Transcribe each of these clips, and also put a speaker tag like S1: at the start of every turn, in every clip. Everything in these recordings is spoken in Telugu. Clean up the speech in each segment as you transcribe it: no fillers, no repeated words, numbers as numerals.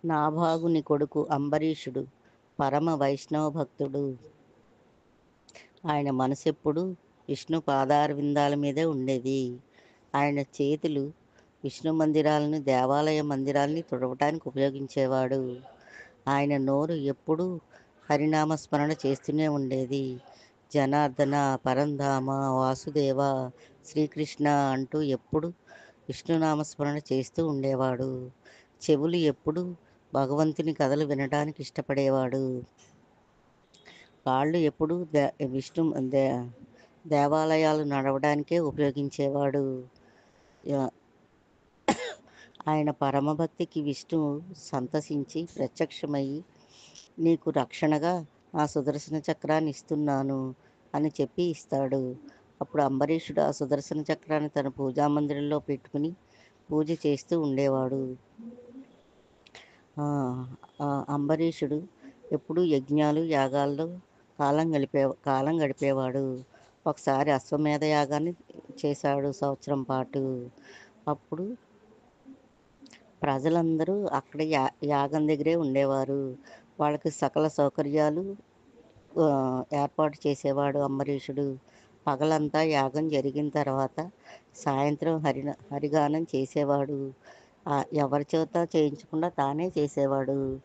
S1: నాభాగుని కొడుకు అంబరీషుడు పరమ వైష్ణవ భక్తుడు. ఆయన మనసెప్పుడు విష్ణు పాదారవిందాల మీదే ఉండేది. ఆయన చేతులు విష్ణు మందిరాలను, దేవాలయ మందిరాల్ని తుడవటానికి ఉపయోగించేవాడు. ఆయన నోరు ఎప్పుడూ హరినామస్మరణ చేస్తూనే ఉండేది. జనార్దన, పరంధామ, వాసుదేవ, శ్రీకృష్ణ అంటూ ఎప్పుడు విష్ణునామస్మరణ చేస్తూ ఉండేవాడు. చెవులు ఎప్పుడు భగవంతుని కథలు వినడానికి ఇష్టపడేవాడు. కాళ్ళు ఎప్పుడు విష్ణు దేవాలయాలు నడవడానికే ఉపయోగించేవాడు. యా- ఆయన పరమభక్తికి విష్ణువు సంతసించి ప్రత్యక్షమయ్యి, నీకు రక్షణగా నా సుదర్శన చక్రాన్ని ఇస్తున్నాను అని చెప్పి ఇస్తాడు. అప్పుడు అంబరీషుడు ఆ సుదర్శన చక్రాన్ని తన పూజామందిరంలో పెట్టుకుని పూజ చేస్తూ ఉండేవాడు. అంబరీషుడు ఎప్పుడూ యజ్ఞాలు, యాగాల్లో కాలం గడిపేవాడు. ఒకసారి అశ్వమేధ యాగాన్ని చేశాడు సంవత్సరం పాటు. అప్పుడు ప్రజలందరూ అక్కడ యాగం దగ్గరే ఉండేవారు. వాళ్ళకి సకల సౌకర్యాలు ఏర్పాటు చేసేవాడు అంబరీషుడు. పగలంతా యాగం జరిగిన తర్వాత సాయంత్రం హరిగానం చేసేవాడు. ఎవరి చేత చేయించకుండా తానే చేసేవాడు.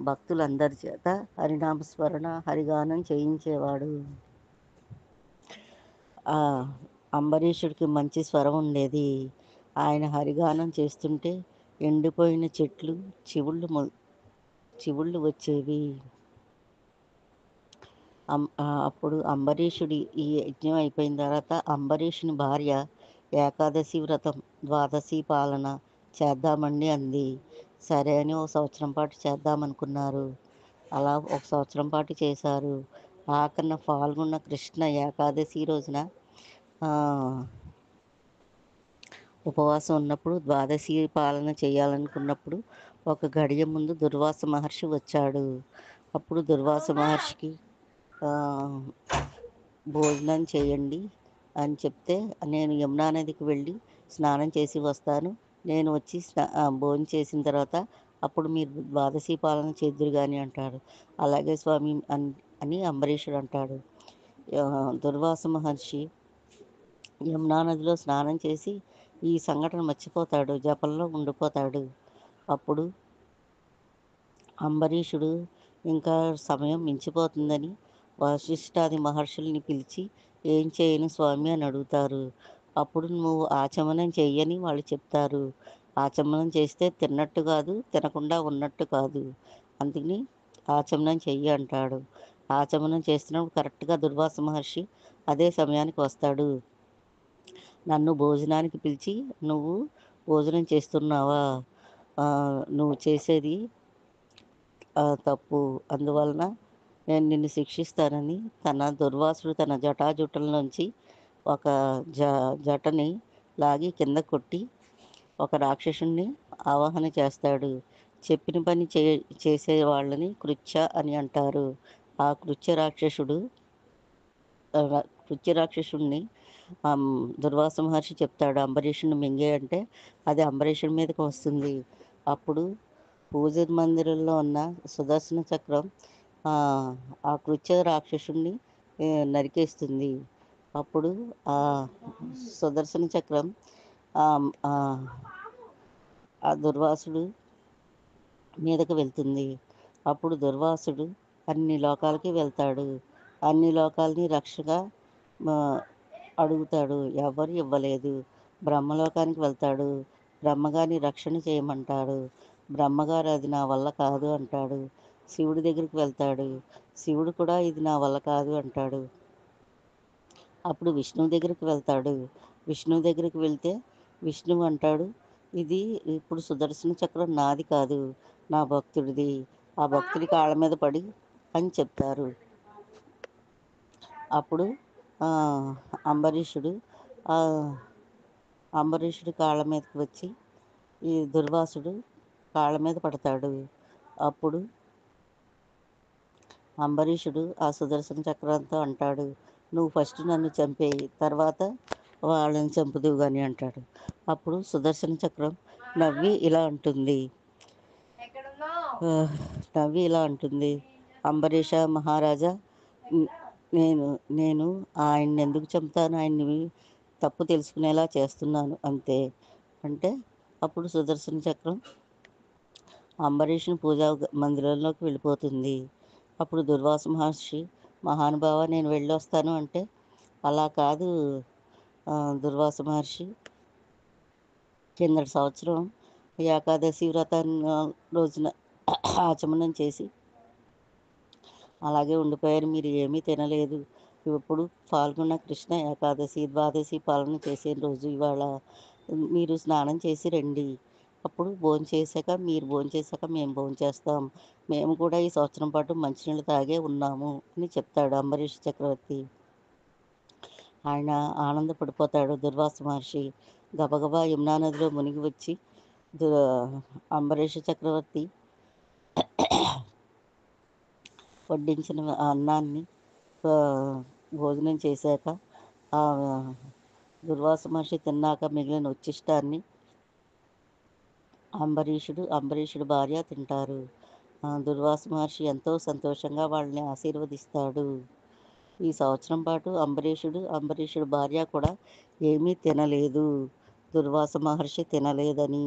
S1: భక్తులందరి చేత హరినామస్మరణ, హరిగానం చేయించేవాడు. అంబరీషుడికి మంచి స్వరం ఉండేది. ఆయన హరిగానం చేస్తుంటే ఎండిపోయిన చెట్లు చివుళ్ళు వచ్చేవి. అప్పుడు అంబరీషుడి ఈ యజ్ఞం అయిపోయిన తర్వాత అంబరీషుని భార్య ఏకాదశి వ్రతం, ద్వాదశి పాలన చేద్దామండి అంది. సరే అని ఒక సంవత్సరం పాటు చేద్దామనుకున్నారు. అలా ఒక సంవత్సరం పాటు చేశారు. ఆఖరిన పాల్గొన్న కృష్ణ ఏకాదశి రోజున ఉపవాసం ఉన్నప్పుడు, ద్వాదశి పాలన చేయాలనుకున్నప్పుడు ఒక గడియ ముందు దుర్వాస మహర్షి వచ్చాడు. అప్పుడు దుర్వాస మహర్షికి భోజనం చేయండి అని చెప్తే, నేను యమునా నదికి వెళ్ళి స్నానం చేసి వస్తాను, నేను వచ్చి భోజనం చేసిన తర్వాత అప్పుడు మీరు ద్వాదశి పాలన చేద్దురు కానీ అంటాడు. అలాగే స్వామి అని అంబరీషుడు అంటాడు. దుర్వాస మహర్షి యమునా నదిలో స్నానం చేసి ఈ సంఘటన మర్చిపోతాడు, జపంలో ఉండిపోతాడు. అప్పుడు అంబరీషుడు ఇంకా సమయం మించిపోతుందని వశిష్ఠాది మహర్షుల్ని పిలిచి, ఏం చేయను స్వామి అని అడుగుతారు. అప్పుడు నువ్వు ఆచమనం చెయ్యని వాళ్ళు చెప్తారు. ఆచమనం చేస్తే తిన్నట్టు కాదు, తినకుండా ఉన్నట్టు కాదు, అందుకని ఆచమనం చెయ్యి అంటాడు. ఆచమనం చేస్తున్నప్పుడు కరెక్ట్గా దుర్వాస మహర్షి అదే సమయానికి వస్తాడు. నన్ను భోజనానికి పిలిచి నువ్వు భోజనం చేస్తున్నావా, నువ్వు చేసేది తప్పు, అందువలన నేను నిన్ను శిక్షిస్తానని దుర్వాసుడు తన జటాజుటంలోంచి ఒక జటని లాగి కింద కొట్టి ఒక రాక్షసుని ఆవాహన చేస్తాడు. చెప్పిన పని చేసే వాళ్ళని కృత్య అని అంటారు. ఆ కృత్య రాక్షసుడిని దుర్వాస మహర్షి చెప్తాడు, అంబరీషుని మింగే అంటే అది అంబరీషుడి మీదకి వస్తుంది. అప్పుడు పూజ మందిరంలో ఉన్న సుదర్శన చక్రం ఆ కృత్య రాక్షసుడిని నరికేస్తుంది. అప్పుడు ఆ సుదర్శన చక్రం ఆ దుర్వాసుడు మీదకి వెళ్తుంది. అప్పుడు దుర్వాసుడు అన్ని లోకాలకి వెళ్తాడు. అన్ని లోకాలని రక్షగా అడుగుతాడు, ఎవరు ఇవ్వలేదు. బ్రహ్మలోకానికి వెళ్తాడు. బ్రహ్మగారిని రక్షణ చేయమంటాడు. బ్రహ్మగారు అది నా వల్ల కాదు అంటాడు. శివుడి దగ్గరికి వెళ్తాడు. శివుడు కూడా ఇది నా వల్ల కాదు అంటాడు. అప్పుడు విష్ణువు దగ్గరికి వెళ్తాడు. విష్ణువు దగ్గరికి వెళ్తే విష్ణువు అంటాడు, ఇది ఇప్పుడు సుదర్శన చక్రం నాది కాదు, నా భక్తుడిది, ఆ భక్తుడి కాళ్ళ మీద పడి అని చెప్తారు. అప్పుడు అంబరీషుడు కాళ్ళ మీదకి వచ్చి ఈ దుర్వాసుడు కాళ్ళ మీద పడతాడు. అప్పుడు అంబరీషుడు ఆ సుదర్శన చక్రంతో అంటాడు, నువ్వు ఫస్ట్ నన్ను చంపేయి, తర్వాత వాళ్ళని చంపుదువు కానీ అంటాడు. అప్పుడు సుదర్శన చక్రం నవ్వి ఇలా అంటుంది, ఆహ్, నవ్వి ఇలా అంటుంది, "అంబరీష మహారాజా, న్ నేను నేను ఆయన్నెందుకు చంపుతాను? ఆయన్ని తప్పు తెలుసుకునేలా చేస్తున్నాను అంతే." అంటే అప్పుడు సుదర్శన చక్రం అంబరీషుని మందిరంలోకి వెళ్ళిపోతుంది. అప్పుడు దుర్వాస మహర్షి, "మహానుభావ, నేను వెళ్ళొస్తాను" అంటే, "అలా కాదు దుర్వాస మహర్షి, కిందటి సంవత్సరం ఏకాదశి రోజున ఆచమనం చేసి అలాగే ఉండిపోయారు. మీరు ఏమీ తినలేదు. ఇప్పుడు పాల్గొన్న కృష్ణ ఏకాదశి, ద్వాదశి పాలన చేసే రోజు ఇవాళ. మీరు స్నానం చేసి రండి. అప్పుడు భోంచేశాక, మీరు భోంచేశాక మేము భోంచేస్తాం. మేము కూడా ఈ సంవత్సరం పాటు మంచినీళ్ళు తాగే ఉన్నాము" అని చెప్తాడు అంబరీష్ చక్రవర్తి. ఆయన ఆనందపడిపోతాడు. దుర్వాస మహర్షి గబగబా యమునా నదిలో మునిగి వచ్చి దు అంబరీష చక్రవర్తి వడ్డించిన అన్నాన్ని భోజనం చేశాక, ఆ దుర్వాస మహర్షి తిన్నాక మిగిలిన ఉచ్ఛిష్టాన్ని అంబరీషుడు భార్య తింటారు. దుర్వాస మహర్షి ఎంతో సంతోషంగా వాళ్ళని ఆశీర్వదిస్తాడు. ఈ సంవత్సరం పాటు అంబరీషుడు భార్య కూడా ఏమీ తినలేదు. దుర్వాస మహర్షి తినలేదని.